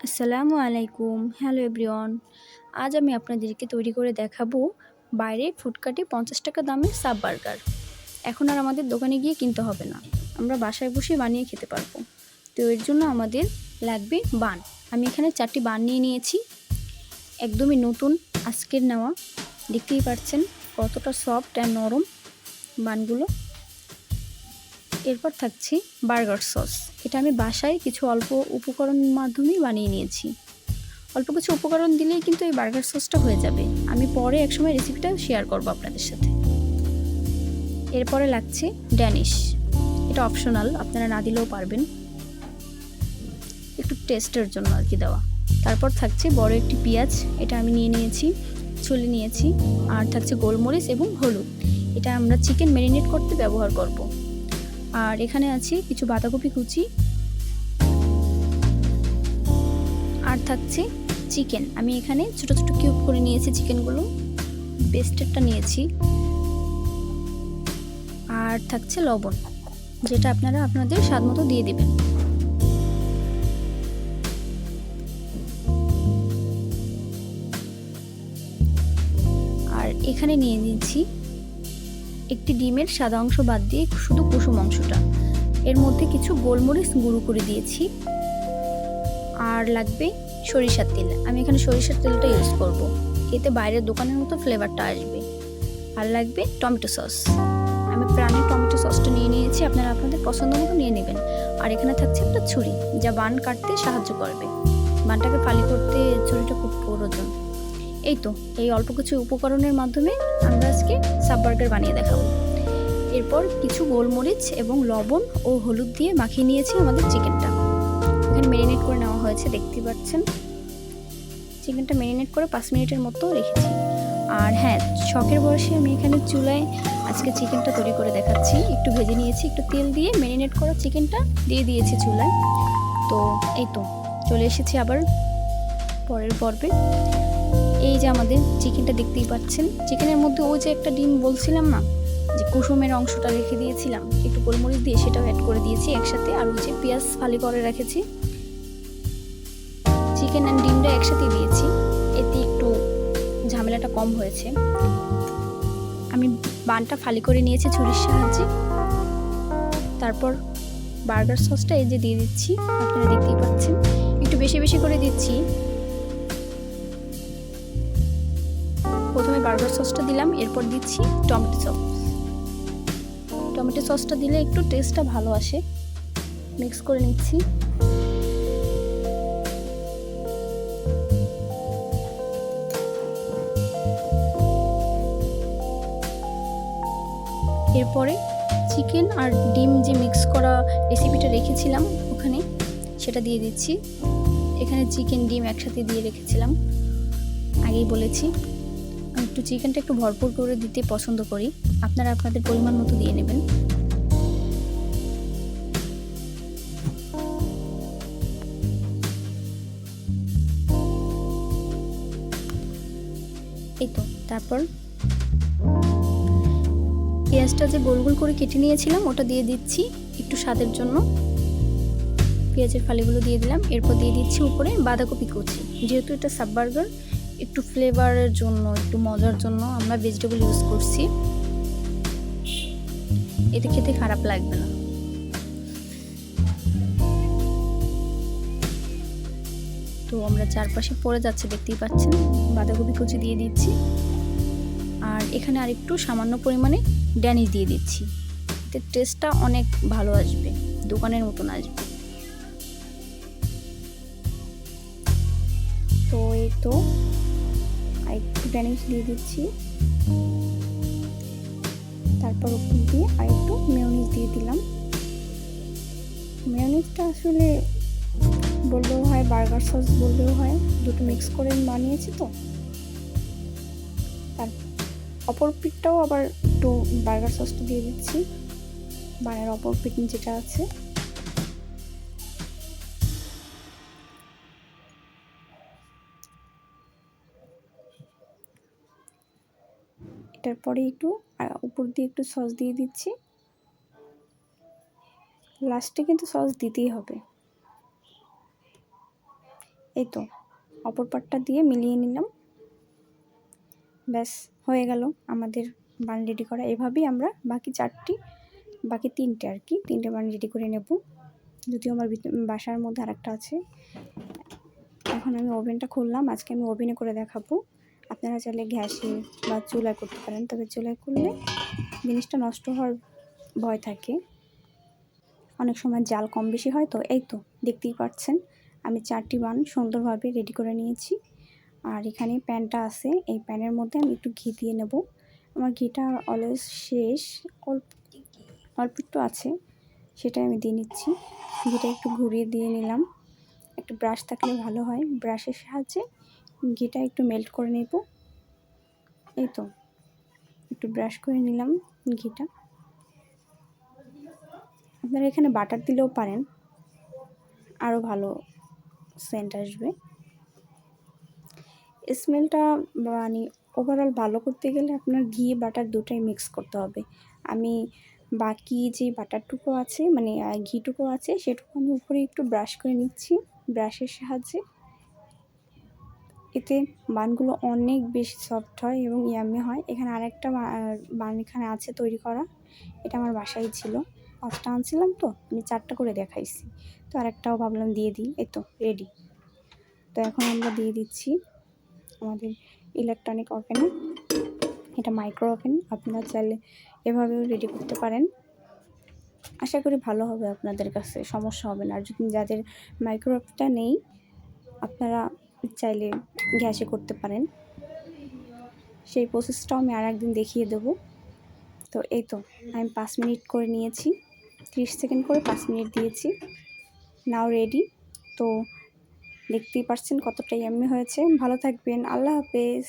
আসসালামু আলাইকুম। Hello everyone. আজ আমি আপনাদেরকে তৈরি করে দেখাবো বাইরে ফুটপাতে ৳৫০ দামের সাব বার্গার। এখন আর আমাদের দোকানে গিয়ে কিনতে হবে না। আমরা বাসায় বসে বানিয়ে খেতে পারবো। তো এর জন্য আমাদের লাগবে বান। আমি এখানে ৪টি বান নিয়ে নিয়েছি। একদমই নতুন আজকের নেওয়া। দেখতেই পাচ্ছেন কতটা সফট অ্যান্ড নরম বানগুলো। এরপর থাকছে বার্গার সস। এটা আমি বাসায় কিছু অল্প উপকরণের মাধ্যমেই বানিয়ে নিয়েছি। অল্প কিছু উপকরণ দিলেই কিন্তু এই বার্গার সসটা হয়ে যাবে। আমি পরে একসময় রেসিপিটা শেয়ার করব আপনাদের সাথে। এরপরে লাগছে ড্যানিশ। এটা অপশনাল, আপনারা না দিলেও পারবেন, একটু টেস্টের জন্য আর কি দেওয়া। তারপর থাকছে বড় একটি পেঁয়াজ, এটা আমি নিয়ে নিয়েছি, ছুলে নিয়েছি। আর থাকছে গোলমরিচ এবং হলুদ, এটা আমরা চিকেন ম্যারিনেট করতে ব্যবহার করব। আর এখানে আছে কিছু বাঁধাকপি কুচি। আর থাকছে চিকেন, আমি এখানে ছোট ছোট কিউব করে নিয়েছি চিকেনগুলো, বেস্টেরটা নিয়েছি। আর থাকছে লবণ, যেটা আপনারা আপনাদের স্বাদ মতো দিয়ে দিবেন। আর এখানে নিয়ে নিয়েছি একটি ডিমের সাদা অংশ বাদ দিয়ে শুধু কুসুম অংশটা। এর মধ্যে কিছু গোলমরিচ গুঁড়ো করে দিয়েছি। আর লাগবে সরিষার তেল, আমি এখানে সরিষার তেলটা ইউজ করব, এতে বাইরের দোকানের মতো ফ্লেভারটা আসবে। আর লাগবে টমেটো সস, আমি প্রাণের টমেটো সসটা নিয়ে নিয়েছি, আপনারা আপনাদের পছন্দ মতো নিয়ে নেবেন। আর এখানে থাকছে একটা ছুরি, যা বান কাটতে সাহায্য করবে। বানটাকে ফালি করতে ছুরিটা খুব প্রয়োজন। এই তো, এই অল্প কিছু উপকরণের মাধ্যমে আমরা আজকে সাব বার্গার বানিয়ে দেখাবো। এরপর কিছু গোলমরিচ এবং লবণ ও হলুদ দিয়ে মাখিয়ে নিয়েছি আমাদের চিকেনটা। এখানে ম্যারিনেট করে নেওয়া হয়েছে, দেখতেই পাচ্ছেন। চিকেনটা ম্যারিনেট করে 5 মিনিটের মতো রেখেছি। আর হ্যাঁ, শখের বয়সে আমি এখানে চুলায় আজকে চিকেনটা তৈরি করে দেখাচ্ছি। একটু ভেজে নিয়েছি, একটু তেল দিয়ে ম্যারিনেট করা চিকেনটা দিয়ে দিয়েছি চুলায়। তো এই তো চলে এসেছি আবার পরের পর্বে। এই যে আমাদের চিকেনটা দেখতেই পাচ্ছেন, চিকেনের মধ্যে ওই যে একটা ডিম বলছিলাম না, যে কুসুমের অংশটা রেখে দিয়েছিলাম একটু গোলমরিচ দিয়ে, সেটাও অ্যাড করে দিয়েছি একসাথে। আর ওই যে পেঁয়াজ ফালি করে রেখেছি, চিকেন অ্যান্ড ডিমটা একসাথে দিয়েছি, এতে একটু ঝামেলাটা কম হয়েছে। আমি বানটা ফালি করে নিয়েছি ছুরির সাহায্যে। তারপর বার্গার সসটা এই যে দিয়ে দিচ্ছি, আপনারা দেখতেই পাচ্ছেন, একটু বেশি বেশি করে দিচ্ছি। প্রথমে বার্গার সসটা দিলাম, এরপর দিচ্ছি টমেটো সস। টমেটো সসটা দিলে একটু টেস্টটা ভালো আসে। মিক্স করে নিচ্ছি। এরপরে চিকেন আর ডিম যে মিক্স করা রেসিপিটা রেখেছিলাম ওখানে, সেটা দিয়ে দিচ্ছি। এখানে চিকেন ডিম একসাথে দিয়ে রেখেছিলাম, আগেই বলেছি। আমি একটু চিকেনটা একটু ভরপুর করে দিতে পছন্দ করি, আপনারা আপনাদের পরিমাণ মতো দিয়ে নেবেন। এই তো, তারপর পেঁয়াজটা যে গোল গোল করে কেটে নিয়েছিলাম ওটা দিয়ে দিচ্ছি একটু স্বাদের জন্য। পেঁয়াজের ফালিগুলো দিয়ে দিলাম। এরপর দিয়ে দিচ্ছি উপরে বাঁধাকপি কুচি। যেহেতু এটা সাব বার্গার, একটু ফ্লেভারের জন্য, একটু মজার জন্য আমরা ভেজিটেবল ইউজ করছি, এতে খেতে খারাপ লাগবে না। তো আমরা চারপাশে পড়ে যাচ্ছে, দেখতেই পাচ্ছেন। বাঁধাকপি কুচি দিয়ে দিচ্ছি। আর এখানে আর একটু সামান্য পরিমাণে ড্যানিশ দিয়ে দিচ্ছি, এতে টেস্টটা অনেক ভালো আসবে, দোকানের মতন আসবে। তো এই তো আর একটু ড্যানিশ দিয়ে দিচ্ছি। তারপর উপর দিয়ে আর একটু মেয়োনিজ দিয়ে দিলাম। মেয়োনিজটা আসলে বললেও হয়, বার্গার সস বললেও হয়, দুটো মিক্স করে বানিয়েছি তো। তার অপর পিঠটাও আবার একটু বার্গার সসটা দিয়ে দিচ্ছি, বানের অপর পিঠ যেটা আছে। এটার পরে একটু উপর দিয়ে একটু সস দিয়ে দিচ্ছি। লাস্টে কিন্তু সস দিতেই হবে। এই তো অপর পাটটা দিয়ে মিলিয়ে নিলাম, ব্যাস হয়ে গেল আমাদের বান রেডি করা। এভাবেই আমরা বাকি তিনটে আর কি, তিনটে বান রেডি করে নেব। যদিও আমার বাসার মধ্যে আরেকটা আছে। এখন আমি ওভেনটা খুললাম, আজকে আমি ওভেনে করে দেখাবো। আপনারা চাইলে গ্যাসে বা চুলায় করতে পারেন, তবে চুলায় করলে জিনিসটা নষ্ট হওয়ার ভয় থাকে, অনেক সময় জাল কম বেশি হয়। তো এই তো দেখতেই পাচ্ছেন আমি 4টি বান সুন্দরভাবে রেডি করে নিয়েছি। আর এখানে প্যানটা আছে, এই প্যানের মধ্যে আমি একটু ঘি দিয়ে নেব। আমার ঘিটা অলওয়েজ শেষ, অল্প একটু আছে, সেটাই আমি দিয়ে নিচ্ছি। ঘিটা একটু ঘুরিয়ে দিয়ে নিলাম, একটু ব্রাশ থাকলে ভালো হয়, ব্রাশের সাহায্যে ঘিটা একটু মেল্ট করে নেব। এই তো একটু ব্রাশ করে নিলাম ঘিটা। আপনারা এখানে বাটার দিলেও পারেন, আরও ভালো সেন্ট আসবে। স্মেলটা মানে ওভারঅল ভালো করতে গেলে আপনার ঘি বাটার দুটাই মিক্স করতে হবে। আমি বাকি যে বাটারটুকু আছে মানে ঘিটুকু আছে সেটুকু আমি উপরে একটু ব্রাশ করে নিচ্ছি ব্রাশের সাহায্যে। এতে বানগুলো অনেক বেশি সফট হয় এবং ইয়ামি হয়। এখানে আরেকটা বান এখানে আছে তৈরি করা, এটা আমার বাসায় ছিল, 5টা আনছিলাম তো আমি 4টা করে দেখাইছি, তো আরেকটাও ভাবলাম দিয়ে দিই। এই তো রেডি। তো এখন আমরা দিয়ে দিচ্ছি আমাদের ইলেকট্রনিক ওভেনে। এটা মাইক্রো ওভেন, আপনারা চাইলে এভাবেও রেডি করতে পারেন। আশা করি ভালো হবে, আপনাদের কাছে সমস্যা হবে না। আর যদি যাদের মাইক্রো ওভেনটা নেই আপনারা চাইলে গ্যাসে করতে পারেন, সেই প্রসেসটাও আমি আর একদিন দেখিয়ে দেবো। তো এই তো আমি 5 মিনিট করে নিয়েছি, 30 সেকেন্ড করে 5 মিনিট দিয়েছি, নাও রেডি। তো দেখতেই পাচ্ছেন কতটা ইয়াম্মি হয়েছে। ভালো থাকবেন, আল্লাহ হাফেজ।